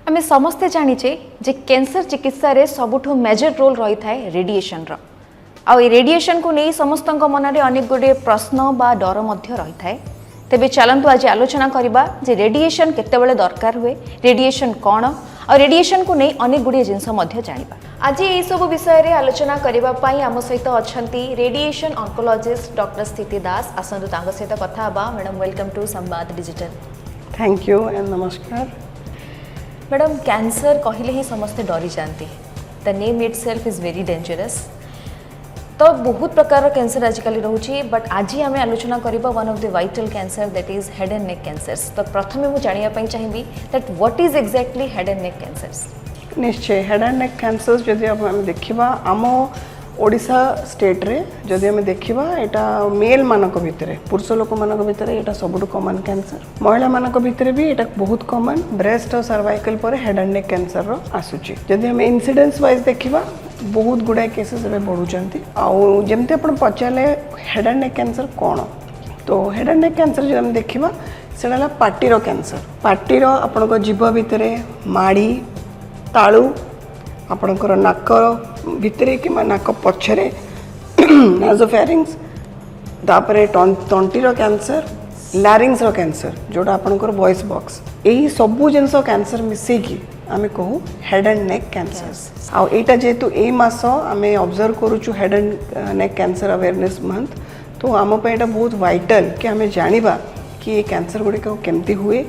आम समस्ते जाचे जे कैंसर चिकित्सा रे सबुठ मेजर रोल रही है रेडिएशन रेडिएशन को नहीं समस्त मन में अनेक गुड़े प्रश्न बा डर रही है। तेबे चलतु आज आलोचना करबा जे रेडिएशन केतेबेले दरकार हुए, रेडिएशन कौन और रेडिएशन को नहीं अनेक गुड़िए जिनस जानिबा। आज ये सब विषय रे आलोचना करबा पई आम सहित अछंती रेडिएशन ऑन्कोलॉजिस्ट डॉक्टर स्थिति दास। आसंतु तांग सहित कथा हबा। मैडम वेलकम टू संवाद डिजिटल। थैंक यू एंड नमस्कार। मैडम कैंसर कहले ही समस्ते डरी जाती, the name it self is very dangerous. तो बहुत प्रकार कैंसर आजिकल रोचे, बट आज आम आलोचना करबा one of the vital cancer that is head and neck cancers. तो प्रथमे मु जानिया चाहिए that what is exactly head and neck cancers. निश्चय हेड एंड नेक कैंसर्स जदि आम देखा आम ओडिशा स्टेट रे जदि आम देखा यहाँ मेल मानक भितर पुरुष लोक मानक भितर यहाँ सबुठ कॉमन कैंसर, महिला मानक भितर भी यहाँ बहुत कॉमन ब्रेस्ट और सर्वाइकल पर हेड एंड नेक कैंसर आसूची। जदि आम इनसीडेंस वाइज देखा बहुत गुड़ाए केसेस बढ़ुंट। आमती आप पचारे हेड एंड नेक कैंसर कौन, तो हेड एंड नेक कैंसर जो देखा से पार्टीर कैंसर। पार्टीर आपण जीभ भितर माड़ी तालू आपणकर नाक भितर कि नाक पछरे नाजोफेरिंग्स, तापर तंटीर कैंसर, लैरिंग्स कैंसर जोटा आपणकर वॉइस बॉक्स, यही सबू जिनस कैंसर मिसेकी आमे कहू हेड एंड नेक कैंसर्स। आईटा जेहेतु ए मास आमे ऑब्जर्व करूछु head and neck cancer awareness month, तो आम पर बहुत वाइटल कि आमे जानिबा कि ये कैंसर गुड़िक केमती हुए,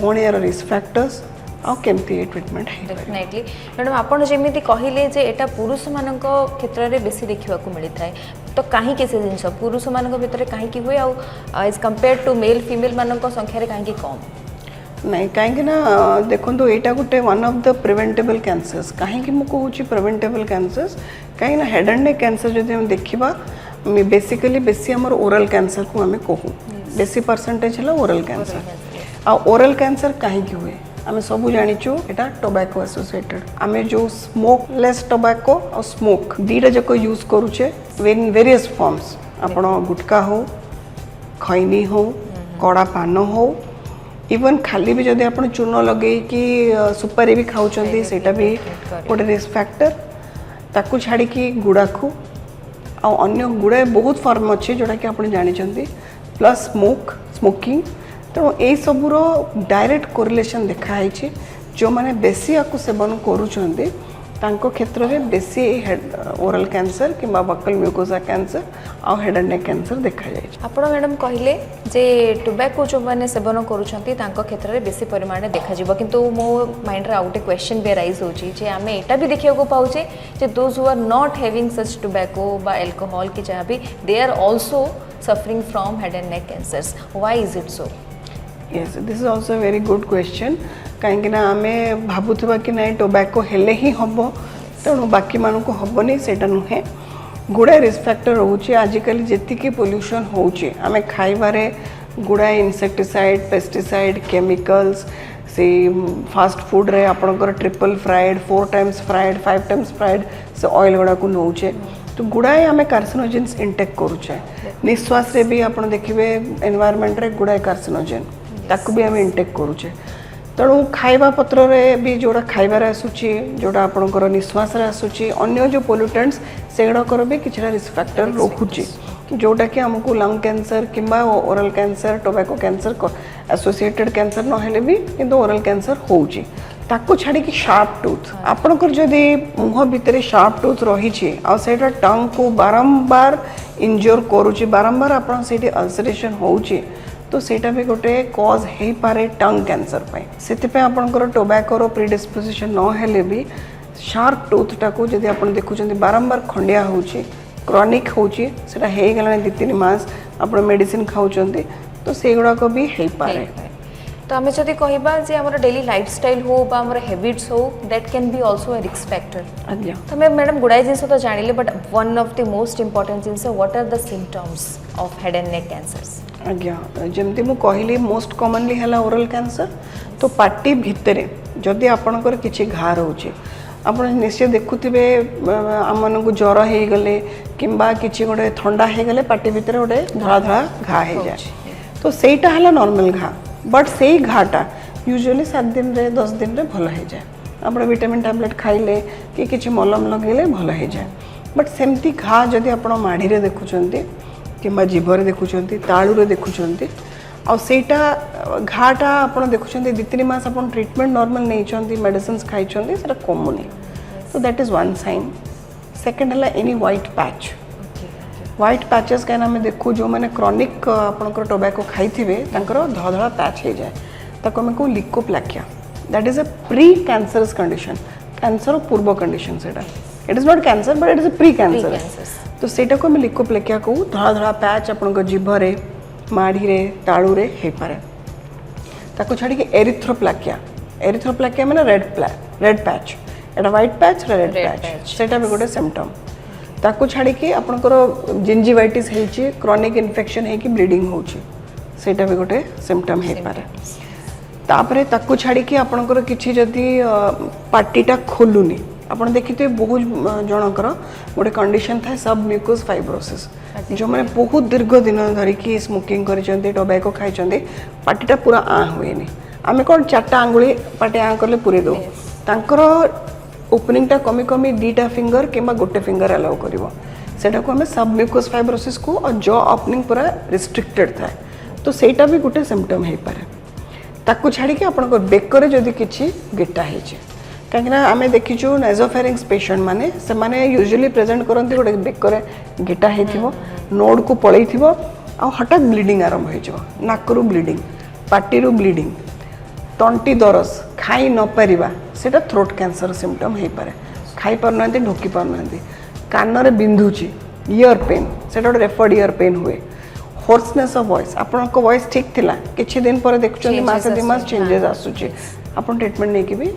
कौन यार रिस्क फैक्टर्स और केमती ट्रीटमेंट है। डेफिनेटली मैडम आपण जेमिति कहिले जे एटा पुरुष मानक क्षेत्र रे बेसी देखिबा को मिलि थाए, तो काहे के से जिंस पुरुष मानक भितर काहे की हुए आ as compare to male female मानक संख्या रे काहे की कम नहीं कहीं ना देखो यहाँ गोटे one of the preventable cancers. कहीं कहूँ प्रिवेंटेबल कैंसर्स कहीं हेड एंड नेक कैंसर जब हम देखा बेसिकली बेसी आम ओरल कैंसर को आम कहूँ बेसी परसेंटेज है ओरल कैंसर। आ ओरल कैंसर कहीं हुए आम सब जाचु यहाँ टोबैको एसोसिएटेड। आम जो स्मोकलेस टोबैको और स्मोक दीटा जाक यूज करुचे इन वेरियस फॉर्म्स, आपण गुटका हो, खैनी हो, कड़ा पान हो, इवन खाली भी जदि आप चून लगे कि सुपारी भी खाऊँ सेटा भी गोटे रिस्क फैक्टर। ताकू छाड़ी गुड़ाखू अन्य गुड़ाए बहुत फॉर्म अच्छे जोटा कि आप जानते प्लस स्मोकिंग। तेणु यही सबूर डायरेक्ट कोरिलेशन देखाई जो मैंने बेसी आपको सेवन करुँच तांको क्षेत्र में बेसी ओरल कैंसर कि बकल म्यूकोसा कैंसर और हेड एंड नेक कैंसर देखा जाए। आप मैडम कहले जे टोबैको जो मैंने सेवन करुँच क्षेत्र में बेसी परिमाण में देखा, किंतु मो माइंड रे आउटे क्वेश्चन भी राइज होची जे आम एटा भी देखा पाऊचे जे those who are not having such tobacco बा एल्कोहल कि जहाँ भी they are also suffering from head and neck cancers. Why is it so? Yes, this is also very good question. कहीं आम भावुवा कि ना टोबैको हेले ही हम तेणु बाकी मानू हेनी से नुहे। गुड़ाए रिस्क फैक्टर रोचे आजिकल जी पोल्यूशन होचे आम खाइबारे गुड़ाए इनसेक्टिसाइड, पेस्टिसाइड, केमिकल्स, से फास्ट फूड रे आपणकर triple fried, 4 times fried, 5 times fried से ऑयल गुड़ा को नौचे। तो गुड़ाए आम कार्सिनोजेन्स इंटेक करुचे। निश्वास रे भी आप देखिए एनवायरमेंट रे गुड़ाए कार्सिनोजेन ताकू भी आम इंटेक करुचे। तेणु खाइबा पत्र रे भी जोड़ा खाइबार आसूची जोड़ा आपणकर निश्वास रे आसूची अन्य जो पोल्यूटेंट्स से गुड़ाकर भी किसी रिस्क फैक्टर रोचे जोटा कि आमको लंग कैंसर कि oral cancer, tobacco cancer associated cancer नहेले भी किंतु ओरल कैंसर होउची। ताको छाड़ी कि शार्प टूथ आपणकर जदि मुह भितर शार्प टूथ रही आ सेटा टंग को बारंबार इंजोर करुची, बारंबार आपन सेठी अल्सरेशन होउची, तो सेटा भी गोटे कॉज है पारे टंग कैंसर पे। सेति आपणकर टोबैको प्रीडिस्पोजिशन न हेले भी शार्प टूथ टाको जदि आप देखुचंती बारंबार खंडिया होउची, क्रॉनिक होउची, सेटा हे गलाने 2-3 मास आप मेडिसिन खाउचंती, तो से गुड़ाक भी है पारे। तो आम जब कहबा जे हमर डेली लाइफस्टाइल हो बा हमर हैबिट्स हो that can be also a risk factor. आज्ञा तो मैं मैडम गुड़ाई जिनस तो जानिले, but one of the most important जिनस what are the symptoms of head and neck cancers? आज्ञा जमती मु कहली मोस्ट कॉमनली है ओरल कैंसर। तो पार्टी भितर जदि आपणकर किछि घा रोचे आप निश्चय देखुवे आम को ज्वर हो गले कि किसी गोटे थंडा हो गले पार्टी भितर गोटे धड़ा धड़ा घा हो जाए, तो सेटा है नॉर्मल घा। बट से घाटा यूजुअली 7 दिन रे 10 दिन रे भल हो जाए आप विटामिन टैबलेट खाइले कि किसी मलम लगेले भल हो जाए बट सेमती घा जदि आप माढ़ी रे देखुंट कि जीभर देखुंट तालुरे देखुंट आईटा घाटा आप देखुं 2-3 मास आप ट्रिटमेंट नॉर्मल नहीं मेडिसिन खाई कमुनी so that is one sign second है any white patch white patches कहीं आम देखू जो मैंने क्रॉनिक आपंकर टोबैको खाई धड़ा पैच हो जाए ताको आम कहू leukoplakia that is a pre cancerous condition cancer पूर्व कंडीशन से it is not cancer but it is a pre cancer तो सेटा को आम लिकोप्लाकिया कहू धड़ा पैच आप जीभरे माढ़ी रे तालुरे हो पारे ताको छाड़ी एरिथ्रोप्लाकिया माने रेड पैच एटा व्हाइट पैच रेड पैच सेटा भी गोटे सिम्पटम ताको छाड़ी कि आपनकर जिंजिवाइटिस हेची क्रॉनिक इन्फेक्शन है कि ब्लीडिंग होची सेटा भी गोटे सिम्पटम हो पारे तापरे ताको छाड़ी कि आपनकर किछि जदी पार्टीटा खोलुनी आपण देखिते बहुत जनकर गोटे कंडीशन था सब म्यूकोस फाइब्रोसिस जो मैंने बहुत दीर्घ दिन धरिकी स्मोकिंग कर टोबैको खाई पार्टीटा पूरा आ हुए आम कौन 4टा आंगुली पार्टी आ कले पूरे दो तांकर ओपनिंगटा कमी कमी 2टा फिंगर कि गोटे फिंगर अलाउ कर आम सब म्यूकोस फाइब्रोसिस को और जॉ ओपनिंग पूरा रिस्ट्रिक्टेड था तो सेटा भी गोटे सिम्पटम हो पारे ताकू छाड़ी आपंकर बेकर जदि किछि गेटा है कहीं आम देखीचु नेजोफेरिंग्स पेशेंट माने से माने यूजुअली प्रेजेंट करते गोटे बेकर गेटा हो नोड को पलई हठात ब्लीडिंग आरंभ हो नाकरू ब्लीडिंग पार्टी ब्लीडिंग तंटी दरज खाई न पारिबा सेटा थ्रोट कैंसर सिम्पटम हो पारे खाई पारना ढोकी पारना कान रे बिंधुची ईयर पेन सेटा गोटे रेफर्ड ईयर पेन हुए होर्सनेस ऑफ वॉइस आपन को वॉइस ठीक थिला किछि दिन पर देखुछन मास 2 मास चेंजेस आसुची आपन ट्रीटमेंट नै कि भी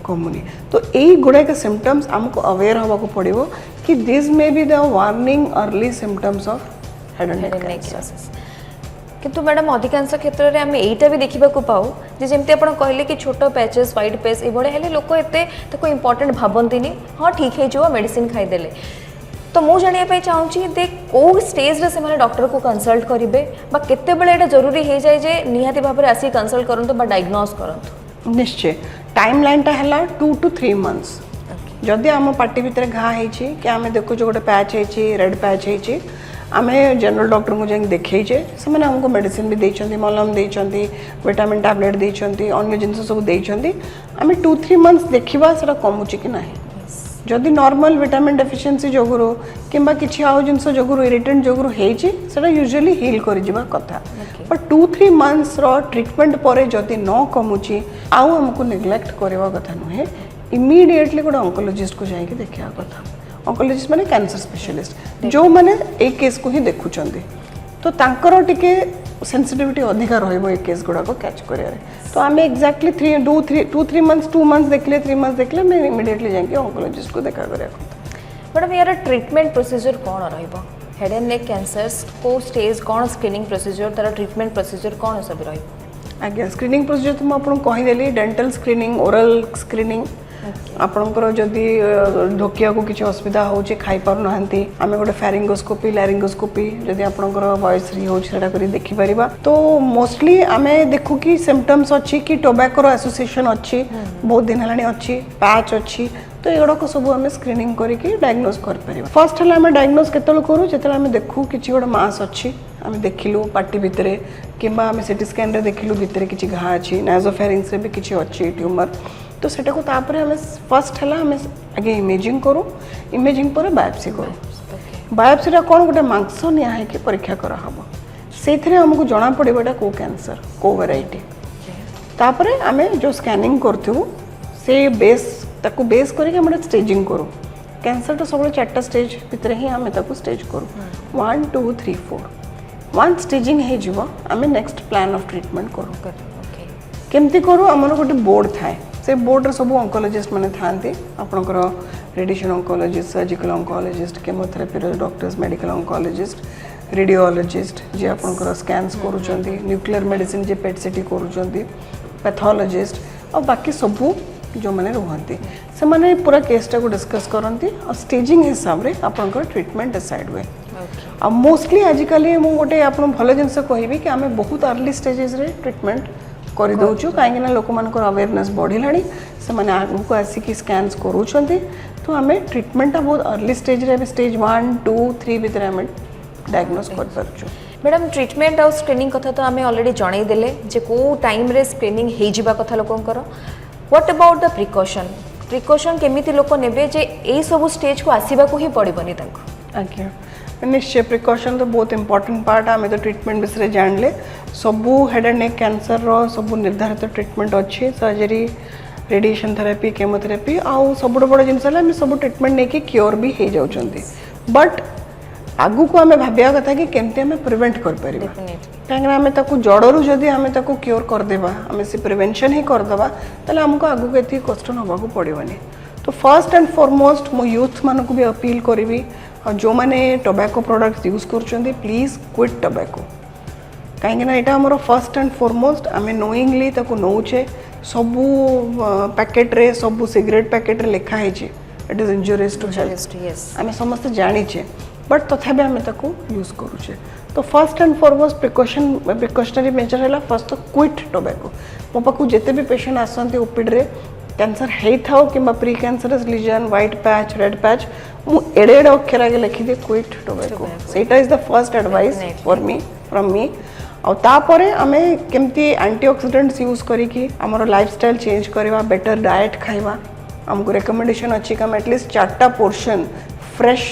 कमुनी तो यही गुड़ाक सिम्पटम्स आमको अवेयर होगा पड़ो कि this may be the warning early symptoms of head and neck cancer किंतु मैडम अधिकांश क्षेत्र में आम यहीटा भी देखा पाऊ जमी आप कहले कि छोट पैचेस व्हाइट पैच ये लोक एत इंपोर्टेंट भावती हाँ ठीक है मेडिसिन खाईदे तो मुझे जानापी चाहूँगी दे कौ स्टेज रे से डॉक्टर को कंसल्ट करेंगे केत जरूरी हो जाए जे निहाती भाव में आसिक कंसल्ट करूँ डायग्नोज करूँ निश्चय टाइम लाइनटा है 2 to 3 months जदि आम पार्टी भितर घा कि आम देखु गोटे पैच है रेड पैच है आम जनरल डॉक्टर को जाए देखचे से आमको मेडिसिन भी देते मलम देते विटामिन टैबलेट देते अन्य जिनस सब देते आम 2-3 months देखा से कमुची कि ना जदि नॉर्मल विटामिन डेफिशिएंसी जोगुरु किंबा किछि आउ जिनस जोगुरु इरिटेंट जोगुरु हेछि सेटा यूजुअली हील करि जिबा कथा बट 2-3 months रो ट्रीटमेंट परे जदि न कमुची आउ हमको नेग्लेक्ट करबा कथा नहे इमीडिएटली गोटे ऑन्कोलॉजिस्ट को जाई के देखिया कथा ऑन्कोलॉजिस्ट माने कैंसर स्पेशलिस्ट जो माने ए केस को ही देखुचंदी तो तांकर टिके सेंसिटिविटी अधिका रहइबो ए केस गुडा को कैच करियारे तो आम एक्जाक्टली 2-3 months 2 months देखले 3 months देखले मैं इमीडिएटली जाके ऑन्कोलॉजिस्ट को देखा करिया मैडम यार ट्रीटमेंट प्रोसीजर कौन रहिबो हेड एंड नेक कैंसर्स को स्टेज कौन स्क्रीनिंग प्रोसीजर तार ट्रीटमेंट प्रोसीजर कौन सब रहिबो आज्ञा स्क्रीनिंग प्रोसीजर तो आपको कहीदेली डेंटल स्क्रीनिंग ओरल स्क्रीनिंग आपणकर जदि ढोकिया को किसी असुविधा होची खाई पार नहांती आमे गोटे फेरिंगोस्कोपी लैरिंगोस्कोपी जदि आपणकर वॉइस री होची सेटा करी देखि परिबा तो मोस्टली आमे देखु कि सिम्पटम्स अच्छी कि टोबैको एसोसिएशन अच्छी बहुत दिन हलानी अच्छी पैच अच्छी तो एगुड़ा को सब आम स्क्रीनिंग करके डायग्नोज कर परिबा फर्स्ट है आम डायग्नोज केतल करूँ जो आम देखू कि गोटे मास अच्छी आम देखिलु पार्टी भितर किंबा आम सिटी स्कैन रे देखिलु भितर किछि घा अच्छी नाजोफेरिंग्स रे भी किछि अच्छी ट्यूमर तो सेटा को तापर हमें फर्स्ट है आम आगे इमेजिंग करूँ इमेजिंग पर बायोप्सी करूँ बायोप्सी कौन गोटे मांस निया कि परीक्षा कराहब से आमको जना पड़ा कौ कैंसर कौ वेराइटी तापर आम जो स्कैनिंग करूँ से बेस ताको बेस करके स्टेजिंग करूँ कैंसर तो सब 4टा स्टेज भितर ही आम स्टेज करूँ 1 2 3 4 वन स्टेजिंग हो आम नेक्स्ट प्लान ऑफ ट्रीटमेंट करूँ केमती करूँ आमर गोटे बोर्ड थाए से बोर्ड सब ऑन्कोलॉजिस्ट माने थांती आपनकर radiation oncologist surgical oncologist chemotherapy doctors medical oncologist radiologist जे आपनकर स्कैन्स करूचंती न्यूक्लियर मेडिसिन जे पेट सीटी करूचंती पैथोलॉजिस्ट और बाकी सबू जो मैंने रुहंती से माने पूरा केसटा को डिस्कस करती और स्टेजिंग हिसाब रे आपनकर ट्रीटमेंट डिसाइड हुए आ मोस्टली आजिकल मु गोटे आप भल जिनस कहबी कि आम बहुत अर्ली स्टेजेस रे ट्रीटमेंट कर दउछु काहे ना लोक मानकर अवेयरनेस बढ़िलाणी से माने आगु को आसिकी स्कैन्स करूछंती तो आमे ट्रीटमेंट बहुत अर्ली स्टेज रे स्टेज 1 2 3 भीतर आमे डायग्नोस कर परछु। मैडम ट्रीटमेंट और स्क्रीनिंग कथा तो आम ऑलरेडी जणई देले जे को टाइम रे स्क्रीनिंग हो जावा कथा लोकंकर व्हाट अबाउट द प्रिकॉशन केमिति लोक नेबे जे एई सब स्टेज को आसीबा को ही पड़िबनी तांको। आज्ञा निश्चय प्रिकॉशन तो बहुत इंपॉर्टेंट पार्ट आमे तो ट्रीटमेंट विषय जानले सबू हेड एंड नेक कैंसर रो सबू निर्धारित ट्रीटमेंट अच्छी सर्जरी रेडिएशन थेरेपी केमोथेरेपी आउ सब बड़ जिनस आम सब ट्रीटमेंट नहीं क्योर भी हो जाउछंती बट आगु को आमे भाबिया कथा कि केमते आमे प्रिवेंट कर परिबा कहीं आमे ताकू जड़रू जदि आमे ताकू क्योर कर देबा आमे से प्रिवेंशन ही कर देबा तले हमको आगु के एती कष्ट नबा को पड़िबनी। तो फर्स्ट एंड फॉरमोस्ट मो यूथ मानक भी अपील करी जो मैंने टोबैको प्रोडक्ट्स यूज कर प्लीज क्विट टोबैको कहीं यहाँ आम फर्स्ट एंड फॉरमोस्ट आम नोइंगली नौचे सबू पैकेट रे सबू सिगरेट पैकेट रे लिखा है it is injurious to health आम समस्त जानीचे बट तथापि आम यूज करुचे। तो first and foremost precautionary measure है फर्स्ट तो क्विट टोबैको मो पाखु जिते भी पेशेंट आसती ओपीडी कैंसर होता कि pre cancerous lesion white patch red patch मु एड़े एड़े अक्षर आगे लिखी दिए क्विट टोबैको सेटा is the first advice for me from me और तापरे आमे केमती एंटीऑक्सीडेंट्स यूज करिकी हमर लाइफस्टाइल चेंज करवा बेटर डाइट खाइबा हमको रिकमेंडेशन अच्छी कि एटलिस्ट 4टा portion fresh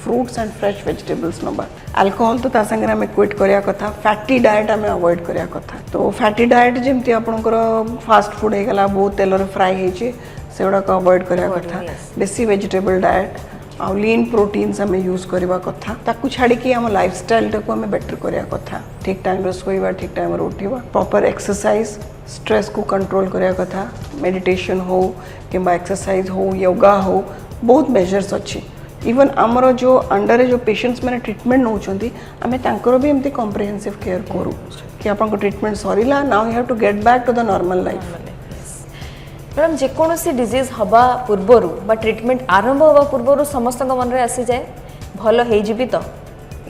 fruits and fresh vegetables नबा अल्कोहल तो ता संगे आमे क्विट करिया कथा फैटी डाइट आमे अवॉइड करिया कथा। तो फैटी डाइट जेमती आपनकर फास्ट फूड हे गला बहुत तेल रे फ्राई हेची सेउडा को अवॉइड करिया कथा देसी वेजिटेबल डाइट आ लीन प्रोटीन्स आमे यूज करवा कथा ताकू छाड़ी कि हम लाइफस्टाइल को आमे बेटर करिया कथा ठीक टाइम रे सोइबा ठीक टाइम रे उठिबा प्रॉपर एक्सरसाइज स्ट्रेस को कंट्रोल करिया कथा मेडिटेशन हो किंबा एक्सरसाइज हो योगा हो बहुत मेजर्स अच्छी इवन आमर जो अंडर जो पेशेंट्स मैंने ट्रीटमेंट नौकरी आम तर भी एमती कम्प्रिहेंसिव केयर करूँ कि आपको ट्रीटमेंट सरीला now you have to get back to the normal life. Madam जेकोसी डिजीज हवा पूर्वर बा ट्रीटमेंट आरंभ हवा पूर्वर समस्त मन में आसी जाए भल हो तो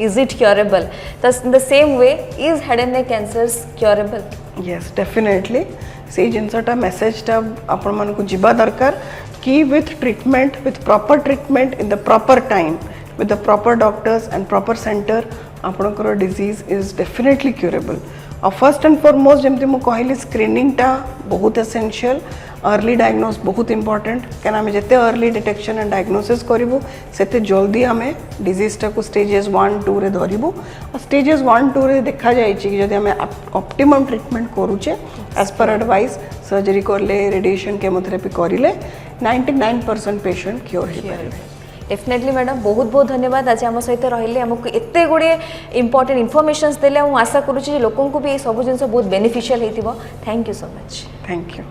is it curable the same way is head and neck cancers curable. Yes definitely से जिनसटा मेसेजटा आपण मन को जीवा दरकार कि with treatment with proper treatment in the proper time with the proper doctors and proper centre आपणकर डिजीज इज डेफिनेटली क्यूरेबल। और first and foremost जमती मुझे कहली स्क्रीनिंगटा बहुत एसेंशियल अर्ली डायग्नोस बहुत इंपॉर्टेंट क्या आम जिते अर्ली डिटेक्शन एंड डायग्नोसिस करूँ से जल्दी आम डिजीजटा को स्टेजेस 1 2 रे धरबू और स्टेजेस 1 2 रे देखा जाए कि जब आम ऑप्टिमम ट्रीटमेंट करुचे एज पर एडवाइस सर्जरी करले रेडिएशन केमोथेरेपी करें 99% पेशेंट क्योर हो पाए। डेफिनेटली मैडम बहुत बहुत धन्यवाद आज आम सहित रहिले आमको एते गुड़े इंपोर्टेंट इनफॉरमेशंस देले आशा करूँ लोक भी ये सब जिन बहुत बेनिफिशियल होती। Thank you so much. Thank you.